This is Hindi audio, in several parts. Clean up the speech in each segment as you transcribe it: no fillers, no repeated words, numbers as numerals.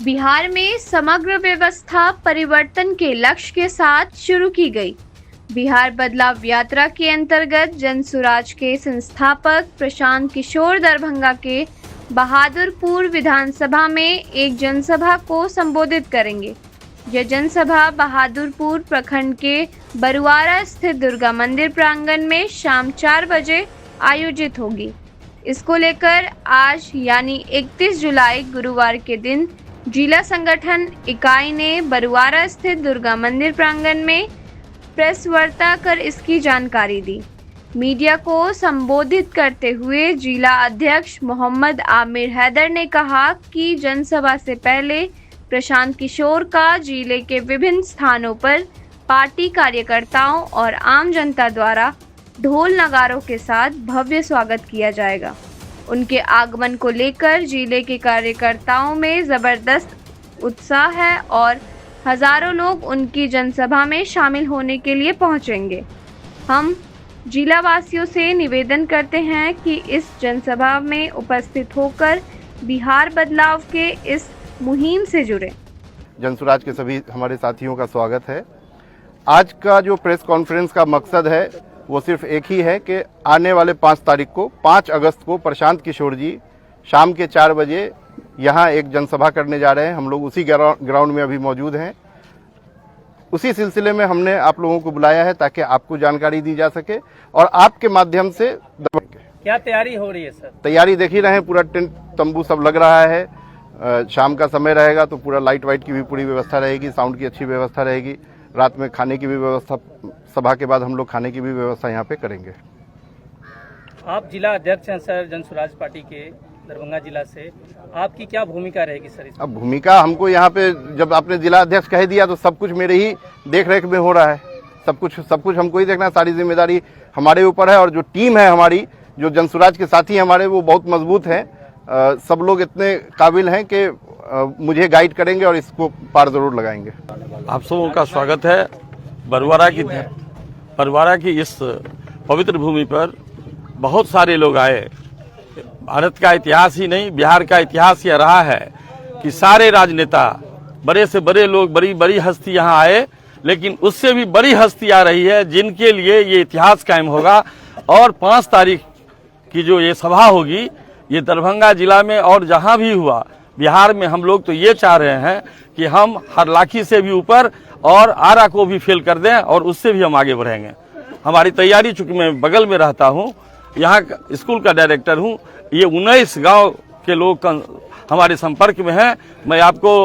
बिहार में समग्र व्यवस्था परिवर्तन के लक्ष्य के साथ शुरू की गई। बिहार बदलाव यात्रा के अंतर्गत जनसुराज के संस्थापक प्रशांत किशोर दरभंगा के बहादुरपुर विधानसभा में एक जनसभा को संबोधित करेंगे। यह जनसभा बहादुरपुर प्रखंड के बरुआरा स्थित दुर्गा मंदिर प्रांगण में शाम 4 बजे आयोजित होगी। इसको लेकर आज यानी 31 जुलाई गुरुवार के दिन जिला संगठन इकाई ने बरुआरा स्थित दुर्गा मंदिर प्रांगण में प्रेस वार्ता कर इसकी जानकारी दी। मीडिया को संबोधित करते हुए जिला अध्यक्ष मोहम्मद आमिर हैदर ने कहा कि जनसभा से पहले प्रशांत किशोर का जिले के विभिन्न स्थानों पर पार्टी कार्यकर्ताओं और आम जनता द्वारा ढोल नगारों के साथ भव्य स्वागत किया जाएगा। उनके आगमन को लेकर जिले के कार्यकर्ताओं में जबरदस्त उत्साह है और हजारों लोग उनकी जनसभा में शामिल होने के लिए पहुंचेंगे। हम जिला वासियों से निवेदन करते हैं कि इस जनसभा में उपस्थित होकर बिहार बदलाव के इस मुहिम से जुड़े। जनसुराज के सभी हमारे साथियों का स्वागत है। आज का जो प्रेस कॉन्फ्रेंस का मकसद है वो सिर्फ एक ही है कि आने वाले 5 तारीख को 5 अगस्त को प्रशांत किशोर जी शाम के 4 बजे यहाँ एक जनसभा करने जा रहे हैं। हम लोग उसी ग्राउंड में अभी मौजूद हैं। उसी सिलसिले में हमने आप लोगों को बुलाया है ताकि आपको जानकारी दी जा सके और आपके माध्यम से क्या तैयारी हो रही है सर? तैयारी देख ही रहे हैं, पूरा टेंट तंबू सब लग रहा है। शाम का समय रहेगा तो पूरा लाइट वाइट की भी पूरी व्यवस्था रहेगी, साउंड की अच्छी व्यवस्था रहेगी। रात में खाने की भी व्यवस्था, सभा के बाद हम लोग खाने की भी व्यवस्था यहाँ पे करेंगे। आप जिला अध्यक्ष हैं सर जनसुराज पार्टी के दरभंगा जिला से, आपकी क्या भूमिका रहेगी सर इसमें? अब भूमिका हमको यहाँ पे जब आपने जिला अध्यक्ष कह दिया तो सब कुछ मेरे ही देख रेख में हो रहा है। सब कुछ हमको ही देखना है। सारी जिम्मेदारी हमारे ऊपर है और जो टीम है हमारी, जो जनसुराज के साथी हमारे, वो बहुत मजबूत हैं। सब लोग इतने काबिल हैं कि मुझे गाइड करेंगे और इसको पार जरूर लगाएंगे। आप सबों का स्वागत है। बरुआरा की इस पवित्र भूमि पर बहुत सारे लोग आए। भारत का इतिहास ही नहीं, बिहार का इतिहास यह रहा है कि सारे राजनेता, बड़े से बड़े लोग, बड़ी बड़ी हस्ती यहाँ आए, लेकिन उससे भी बड़ी हस्ती आ रही है जिनके लिए ये इतिहास कायम होगा। और 5 तारीख की जो ये सभा होगी, ये दरभंगा जिला में और जहाँ भी हुआ बिहार में, हम लोग तो ये चाह रहे हैं कि हम हरलाखी से भी ऊपर और आरा को भी फेल कर दें और उससे भी हम आगे बढ़ेंगे। हमारी तैयारी, चूंकि मैं बगल में रहता हूँ, यहाँ स्कूल का डायरेक्टर हूँ, ये 19 गांव के लोग हमारे संपर्क में हैं। मैं आपको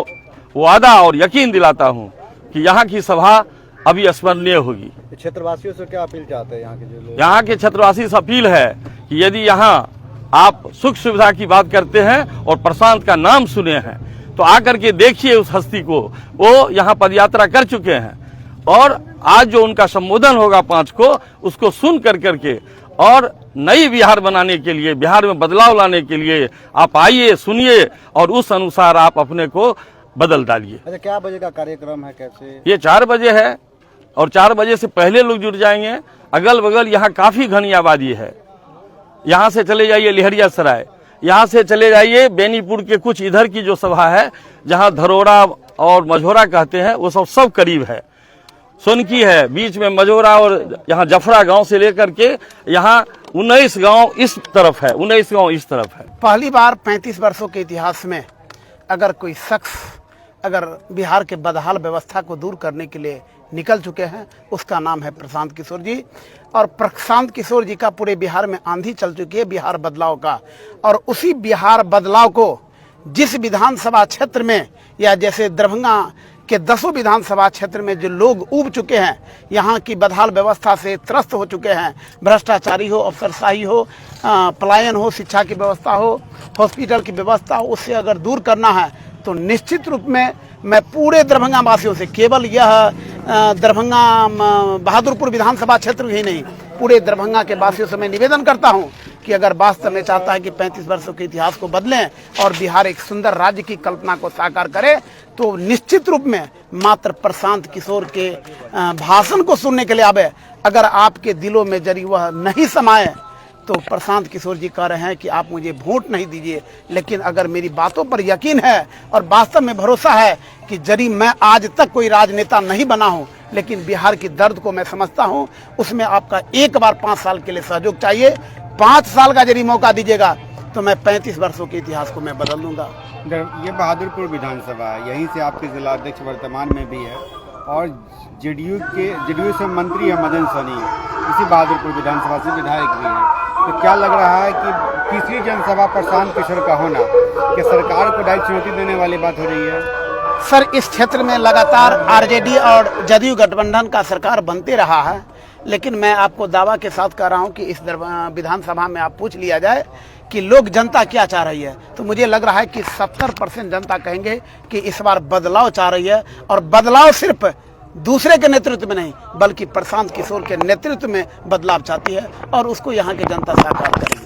वादा और यकीन दिलाता हूँ कि यहाँ की सभा अभी स्मरणीय होगी। क्षेत्रवासियों से क्या अपील चाहते हैं यहाँ के जो लोग? यहाँ के क्षेत्रवासी से अपील है कि यदि यहाँ आप सुख सुविधा की बात करते हैं और प्रशांत का नाम सुने हैं तो आकर के देखिए उस हस्ती को। वो यहाँ पदयात्रा कर चुके हैं और आज जो उनका संबोधन होगा 5 को, उसको सुन करके और नई बिहार बनाने के लिए, बिहार में बदलाव लाने के लिए आप आइए, सुनिए और उस अनुसार आप अपने को बदल डालिए। अच्छा, क्या बजे का कार्यक्रम है, कैसे? ये 4 बजे है और 4 बजे से पहले लोग जुड़ जाएंगे। अगल बगल यहाँ काफी घनी आबादी है। यहाँ से चले जाइए लिहरिया सराय, यहाँ से चले जाइए बेनीपुर के कुछ इधर की जो सभा है, जहाँ धरोड़ा और मझोरा कहते हैं, वो सब करीब है। सोनकी है, बीच में मझोरा और यहाँ जफरा गांव से लेकर के यहाँ 19 गांव इस तरफ है, 19 गांव इस तरफ है। पहली बार 35 वर्षों के इतिहास में अगर कोई शख्स अगर बिहार के बदहाल व्यवस्था को दूर करने के लिए निकल चुके हैं, उसका नाम है प्रशांत किशोर जी। और प्रशांत किशोर जी का पूरे बिहार में आंधी चल चुकी है बिहार बदलाव का। और उसी बिहार बदलाव को जिस विधानसभा क्षेत्र में, या जैसे दरभंगा के 10 विधानसभा क्षेत्र में जो लोग उब चुके हैं, यहाँ की बदहाल व्यवस्था से त्रस्त हो चुके हैं, भ्रष्टाचारी हो, अफसरशाही हो, पलायन हो, शिक्षा की व्यवस्था हो, हॉस्पिटल की व्यवस्था हो, उससे अगर दूर करना है तो निश्चित रूप में मैं पूरे दरभंगा वासियों से, केवल यह दरभंगा बहादुरपुर विधानसभा क्षेत्र ही नहीं, पूरे दरभंगा के वासियों से मैं निवेदन करता हूं कि अगर वास्तव में चाहता है कि 35 वर्षों के इतिहास को बदलें और बिहार एक सुंदर राज्य की कल्पना को साकार करे, तो निश्चित रूप में मात्र प्रशांत किशोर के भाषण को सुनने के लिए आवे। अगर आपके दिलों में जरी वह नहीं समाए तो प्रशांत किशोर जी कह रहे हैं कि आप मुझे वोट नहीं दीजिए, लेकिन अगर मेरी बातों पर यकीन है और वास्तव में भरोसा है कि यदि मैं आज तक कोई राजनेता नहीं बना हूं, लेकिन बिहार की दर्द को मैं समझता हूं, उसमें आपका एक बार 5 साल के लिए सहयोग चाहिए। 5 साल का यदि मौका दीजिएगा तो मैं 35 वर्षों के इतिहास को मैं बदल दूंगा। ये बहादुरपुर विधानसभा है, यहीं से आपके जिला अध्यक्ष वर्तमान में भी है और जेडीयू से मंत्री है मदन सनी, इसी बहादुरपुर विधानसभा से विधायक भी हैं। तो क्या लग रहा है कि तीसरी जनसभा प्रशांत किशोर का होना कि सरकार को डायरेक्ट चुनौती देने वाली बात हो रही है? सर, इस क्षेत्र में लगातार आरजेडी और जदयू गठबंधन का सरकार बनते रहा है, लेकिन मैं आपको दावा के साथ कह रहा हूं कि इस विधानसभा में आप पूछ लिया जाए कि लोग जनता क्या चाह रही है, तो मुझे लग रहा है कि 70% जनता कहेंगे कि इस बार बदलाव चाह रही है। और बदलाव सिर्फ दूसरे के नेतृत्व में नहीं, बल्कि प्रशांत किशोर के नेतृत्व में बदलाव चाहती है और उसको यहाँ की जनता साकार करेगी।